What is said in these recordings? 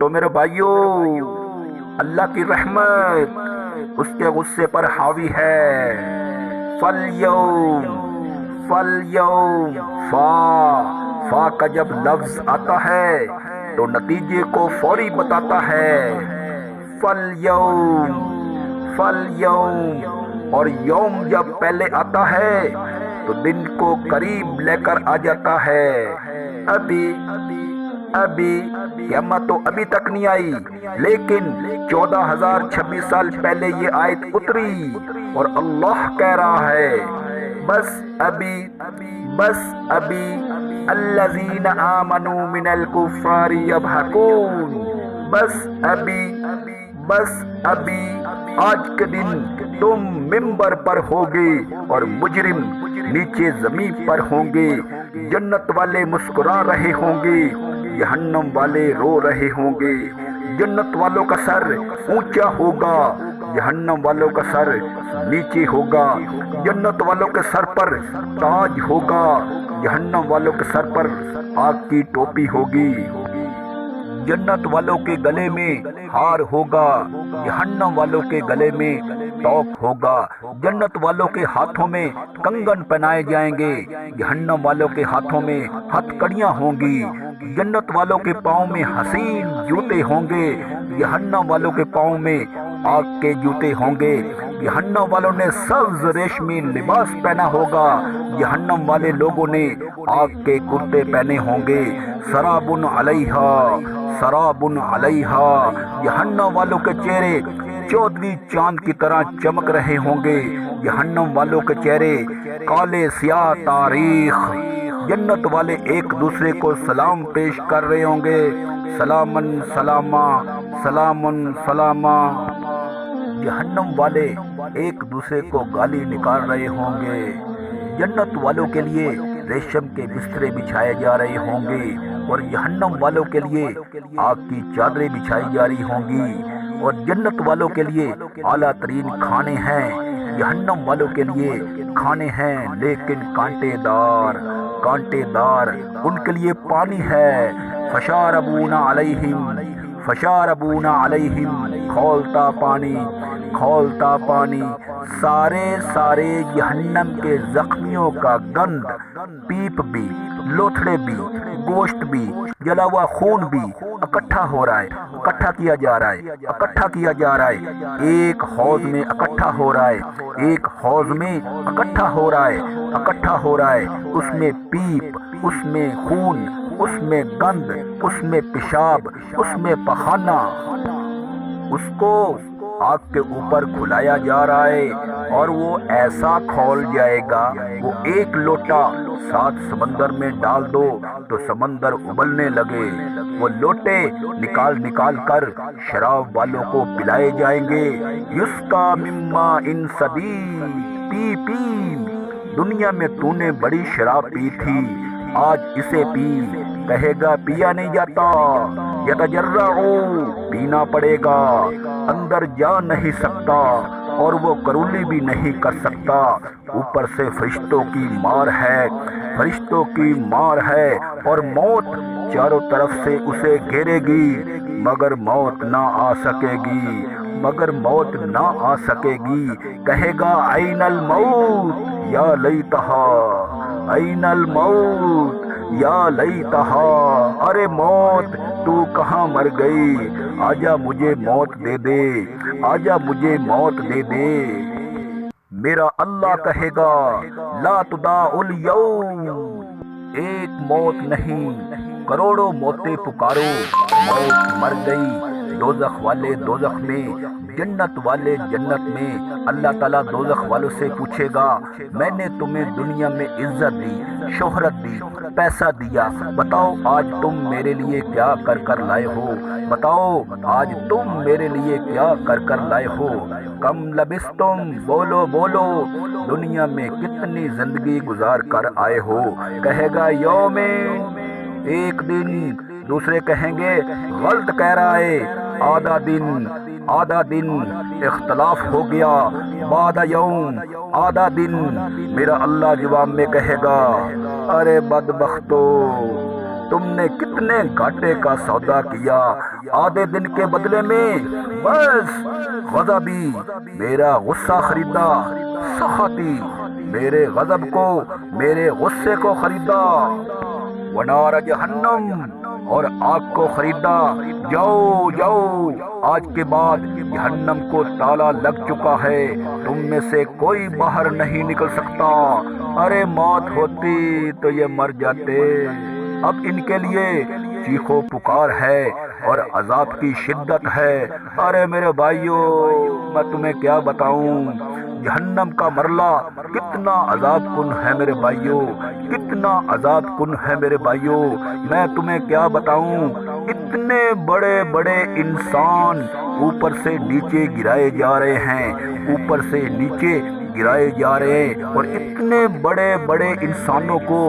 تو میرے بھائیوں، اللہ کی رحمت اس کے غصے پر حاوی ہے۔ فَالْيَوْمَ فَالْيَوْمَ فا کا جب لفظ آتا ہے تو نتیجے کو فوری بتاتا ہے۔ فَالْيَوْمَ فَالْيَوْمَ اور یوم جب پہلے آتا ہے تو دن کو قریب لے کر آ جاتا ہے۔ ابھی قیامت تو ابھی تک نہیں آئی، لیکن 14,026 سال پہلے یہ آیت اتری اور اللہ کہہ رہا ہے بس ابھی الذین آمنوا من الکفار یضحکون۔ بس ابھی آج کے دن تم ممبر پر ہوگے اور مجرم نیچے زمین پر ہوں گے۔ جنت والے مسکرا رہے ہوں گے، جہنم والے رو رہے ہوں گے۔ جنت والوں کا سر اونچا ہوگا، جہنم والوں کا سر نیچے ہوگا۔ جنت والوں کے سر پر تاج ہوگا، جہنم والوں کے سر پر آگ کی ٹوپی ہوگی۔ جنت والوں کے گلے میں ہار ہوگا، جہنم والوں کے گلے میں توق ہوگا۔ جنت والوں کے ہاتھوں میں کنگن پہنائے جائیں گے، جہنم والوں کے ہاتھوں میں ہتھ کڑیاں ہوں گی۔ جنت والوں کے پاؤں میں حسین جوتے ہوں گے، جہنم والوں کے پاؤں میں آگ کے جوتے ہوں گے۔ جہنم والوں نے سبز ریشمی لباس پہنا ہوگا، جہنم والے لوگوں نے آگ کے کرتے پہنے ہوں گے۔ سرابن علیہا جہنم والوں کے چہرے 14ویں چاند کی طرح چمک رہے ہوں گے، جہنم والوں کے چہرے کالے سیاہ تاریخ۔ جنت والے ایک دوسرے کو سلام پیش کر رہے ہوں گے، سلامن سلاما سلامن سلاما۔ جہنم والے ایک دوسرے کو گالی نکال رہے ہوں گے۔ جنت والوں کے لیے ریشم کے بسترے بچھائے جا رہے ہوں گے اور جہنم والوں کے لیے آگ کی چادریں بچھائی جا رہی ہوں گی۔ اور جنت والوں کے لیے اعلیٰ ترین کھانے ہیں، جہنم والوں کے لیے کھانے ہیں لیکن کانٹے دار۔ ان کے لیے پانی ہے، فشاربون علیہم کھولتا پانی۔ سارے جہنم کے زخمیوں کا گند، پیپ بھی، لوتھڑے بھی، گوشت بھی، جلا ہوا خون بھی اکٹھا ہو رہا ہے، اکٹھا کیا جا رہا ہے، ایک حوض میں اکٹھا ہو رہا ہے۔ اس میں پیپ، اس میں خون، اس میں گند، اس میں پیشاب، اس میں پخانہ۔ اس کو آگ کے اوپر کھلایا جا رہا ہے اور وہ ایسا کھول جائے گا، وہ ایک لوٹا 7 سمندر میں ڈال دو تو سمندر ابلنے لگے۔ وہ لوٹے نکال کر شراب والوں کو پلائے جائیں گے۔ یسقا من ماء صدید، پی دنیا میں تو نے بڑی شراب پی تھی، آج اسے پی۔ کہے گا پیا نہیں جاتا، یتجرعو پینا پڑے گا، اندر جا نہیں سکتا اور وہ قرولی بھی نہیں کر سکتا۔ اوپر سے فرشتوں کی مار ہے اور موت چاروں طرف سے اسے گھیرے گی، مگر موت نہ آ سکے گی۔ کہے گا این الموت یا لیتہا، این الموت یا لیتہا، ارے موت تو کہاں مر گئی، آجا مجھے موت دے دے۔ میرا اللہ کہے گا لا تداع اليوم، ایک موت نہیں کروڑوں موتیں پکارو، موت مر گئی۔ دوزخ والے دوزخ میں، جنت والے جنت میں۔ اللہ تعالیٰ دوزخ والوں سے پوچھے گا میں نے تمہیں دنیا میں عزت دی، شہرت دی، پیسہ دیا، بتاؤ آج تم میرے لیے کیا کر لائے ہو؟ بتاؤ آج تم میرے لیے کیا کر لائے ہو؟ کم لبستم، بولو دنیا میں کتنی زندگی گزار کر آئے ہو؟ کہے گا یومین، ایک دن۔ دوسرے کہیں گے غلط کہہ رہا ہے، آدھا دن اختلاف ہو گیا، بعد یوم، آدھا دن۔ میرا اللہ جواب میں کہے گا ارے بدبختو، تم نے کتنے گھاٹے کا سودا کیا، آدھے دن کے بدلے میں بس غضبی میرا غصہ خریدا، سختی میرے غضب کو، میرے غصے کو خریدا، ونار جہنم اور آگ کو خریدا۔ جاؤ جاؤ، آج کے بعد جہنم کو تالا لگ چکا ہے، تم میں سے کوئی باہر نہیں نکل سکتا۔ ارے موت ہوتی تو یہ مر جاتے۔ اب ان کے لیے چیخو پکار ہے اور عذاب کی شدت ہے۔ ارے میرے بھائیو، میں تمہیں کیا بتاؤں، جہنم کا مرلہ کتنا عذاب کن ہے میرے بھائیو، کتنا عذاب کن ہے میرے بھائیو۔ میں تمہیں کیا بتاؤں، اتنے بڑے بڑے انسان اوپر سے نیچے گرائے جا رہے ہیں، اوپر سے نیچے گرائے جا رہے ہیں، اور اتنے بڑے بڑے انسانوں کو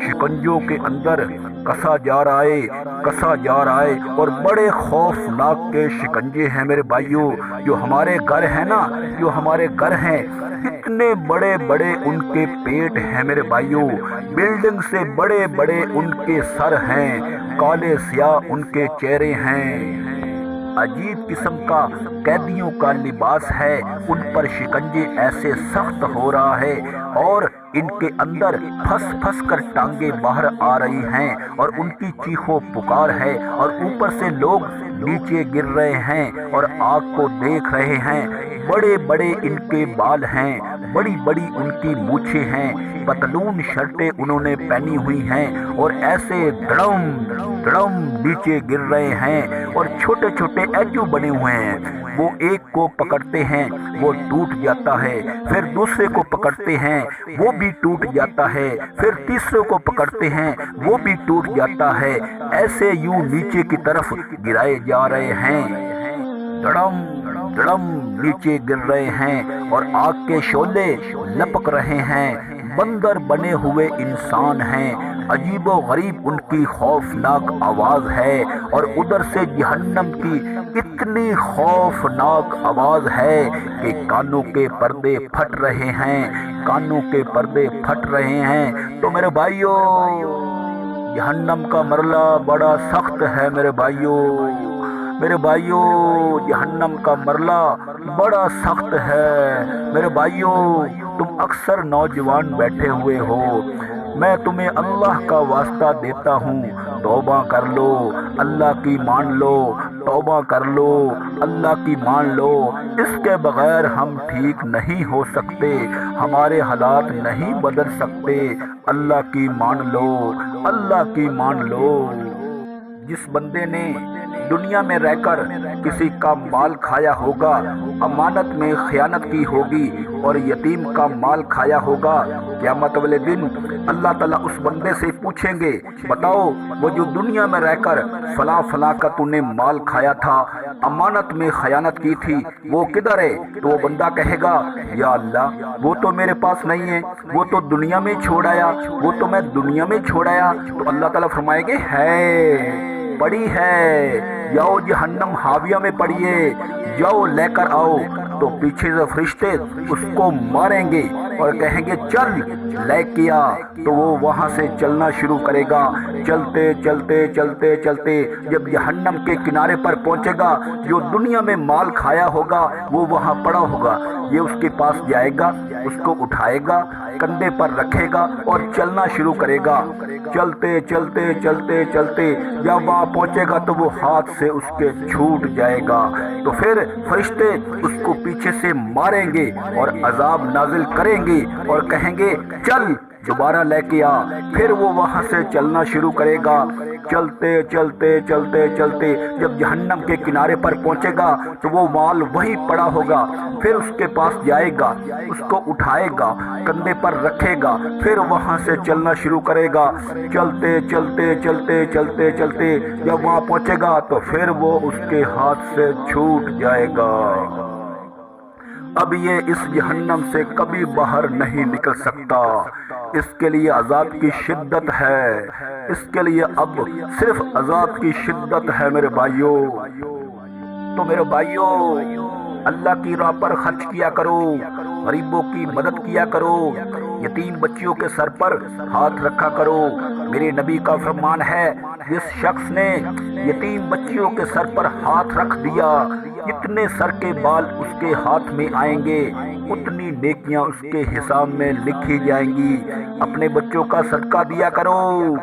شکنجوں کے اندر کسا جا رہا ہے، کسا جا رہا ہے، اور بڑے خوفناک کے شکنجے ہیں میرے بھائیوں۔ جو ہمارے گھر ہیں نا، جو ہمارے گھر ہیں، اتنے بڑے بڑے ان کے پیٹ ہیں میرے بھائیوں، بلڈنگ سے بڑے بڑے ان کے سر ہیں، کالے سیاہ ان کے چہرے ہیں، عجیب قسم کا قیدیوں کا لباس ہے، ان پر شکنجے ایسے سخت ہو رہا ہے، اور ان کے اندر پھنس پھنس کر ٹانگیں باہر آ رہی ہیں، اور ان کی چیخو پکار ہے، اور اوپر سے لوگ نیچے گر رہے ہیں اور آگ کو دیکھ رہے ہیں۔ بڑے بڑے ان کے بال ہیں، بڑی بڑی ان کی مونچھیں ہیں، پتلون شرٹیں انہوں نے پہنی ہوئی ہیں، اور ایسے دڑم دڑم نیچے گر رہے ہیں، اور چھوٹے چھوٹے ایجو بنے ہوئے ہیں۔ وہ ایک کو پکڑتے ہیں وہ ٹوٹ جاتا ہے، پھر دوسرے کو پکڑتے ہیں وہ بھی ٹوٹ جاتا ہے، پھر تیسرے کو پکڑتے ہیں وہ بھی ٹوٹ جاتا ہے، ایسے یوں نیچے کی طرف گرائے جا رہے ہیں، دڑم دڑم نیچے گر رہے ہیں، اور آگ کے شعلے لپک رہے ہیں، بندر بنے ہوئے انسان ہیں، عجیب و غریب ان کی خوفناک آواز ہے، اور ادھر سے جہنم کی اتنی خوفناک آواز ہے کہ کانوں کے پردے پھٹ رہے ہیں، کانوں کے پردے پھٹ رہے ہیں۔ تو میرے بھائیو، جہنم کا مرلہ بڑا سخت ہے میرے بھائیو، میرے بھائیو، جہنم کا مرلہ بڑا سخت ہے میرے بھائیو۔ تم اکثر نوجوان بیٹھے ہوئے ہو، میں تمہیں اللہ کا واسطہ دیتا ہوں، توبہ کر لو، اللہ کی مان لو، توبہ کر لو، اللہ کی مان لو، اس کے بغیر ہم ٹھیک نہیں ہو سکتے، ہمارے حالات نہیں بدل سکتے، اللہ کی مان لو، اللہ کی مان لو۔ جس بندے نے دنیا میں رہ کر کسی کا مال کھایا ہوگا، امانت میں خیانت کی ہوگی، اور یتیم کا مال کھایا ہوگا، قیامت والے دن اللہ تعالیٰ اس بندے سے پوچھیں گے، بتاؤ وہ جو دنیا میں رہ کر فلاں فلاں کا تو نے مال کھایا تھا، امانت میں خیانت کی تھی، وہ کدھر ہے؟ تو وہ بندہ کہے گا، یا اللہ وہ تو میرے پاس نہیں ہے، وہ تو دنیا میں چھوڑ آیا، وہ تو میں دنیا میں چھوڑ آیا۔ تو اللہ تعالیٰ فرمائے گے، ہے پڑی ہے، جاؤ جہنم حاویہ میں پڑیے، جاؤ لے کر آؤ۔ تو پیچھے سے فرشتے اس کو ماریں گے اور کہیں گے، چل لے کیا، تو وہ وہاں سے چلنا شروع کرے گا، چلتے چلتے چلتے چلتے جب جہنم کے کنارے پر پہنچے گا، جو دنیا میں مال کھایا ہوگا وہ وہاں پڑا ہوگا، یہ اس کے پاس جائے گا، اس کو اٹھائے گا، کندھے پر رکھے گا اور چلنا شروع کرے گا، چلتے چلتے چلتے چلتے جب وہاں پہنچے گا تو وہ ہاتھ سے اس کے چھوٹ جائے گا۔ تو پھر فرشتے اس کو پیچھے سے ماریں گے اور عذاب نازل کریں گے اور کہیں گے، چل دوبارہ لے کے آ۔ پھر وہ وہاں سے چلنا شروع کرے گا، چلتے چلتے چلتے چلتے جب جہنم کے کنارے پر پہنچے گا تو وہ مال وہیں پڑا ہوگا، پھر اس کے پاس جائے گا، اس کو اٹھائے گا، کندھے پر رکھے گا، پھر وہاں سے چلنا شروع کرے گا، چلتے چلتے چلتے چلتے چلتے جب وہاں پہنچے گا تو پھر وہ اس کے ہاتھ سے چھوٹ جائے گا۔ اب یہ اس جہنم سے کبھی باہر نہیں نکل سکتا، اس کے لیے عذاب کی شدت ہے، اس کے لیے اب صرف عذاب کی شدت ہے میرے بھائیوں۔ تو میرے بھائیوں، اللہ کی راہ پر خرچ کیا کرو، غریبوں کی مدد کیا کرو، یتیم بچیوں کے سر پر ہاتھ رکھا کرو۔ میرے نبی کا فرمان ہے، جس شخص نے یتیم بچیوں کے سر پر ہاتھ رکھ دیا، جتنے سر کے بال اس کے ہاتھ میں آئیں گے اتنی نیکیاں اس کے حساب میں لکھی جائیں گی۔ اپنے بچوں کا صدقہ دیا کرو،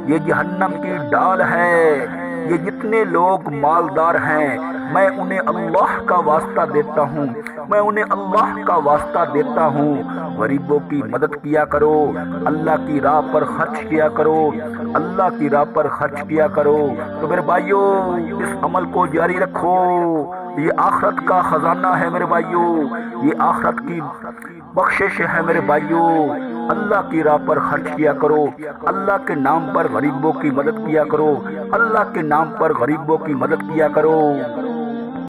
یہ جہنم کی ڈال ہے۔ یہ جتنے لوگ مالدار ہیں میں انہیں اللہ کا واسطہ دیتا ہوں، میں انہیں اللہ کا واسطہ دیتا ہوں، غریبوں کی مدد کیا کرو، اللہ کی راہ پر خرچ کیا کرو، اللہ کی راہ پر خرچ کیا کرو۔ تو میرے بھائیو اس عمل کو جاری رکھو، یہ آخرت کا خزانہ ہے میرے بھائیو، یہ آخرت کی بخشش ہے میرے بھائیو۔ اللہ کی راہ پر خرچ کیا کرو، اللہ کے نام پر غریبوں کی مدد کیا کرو، اللہ کے نام پر غریبوں کی مدد کیا کرو۔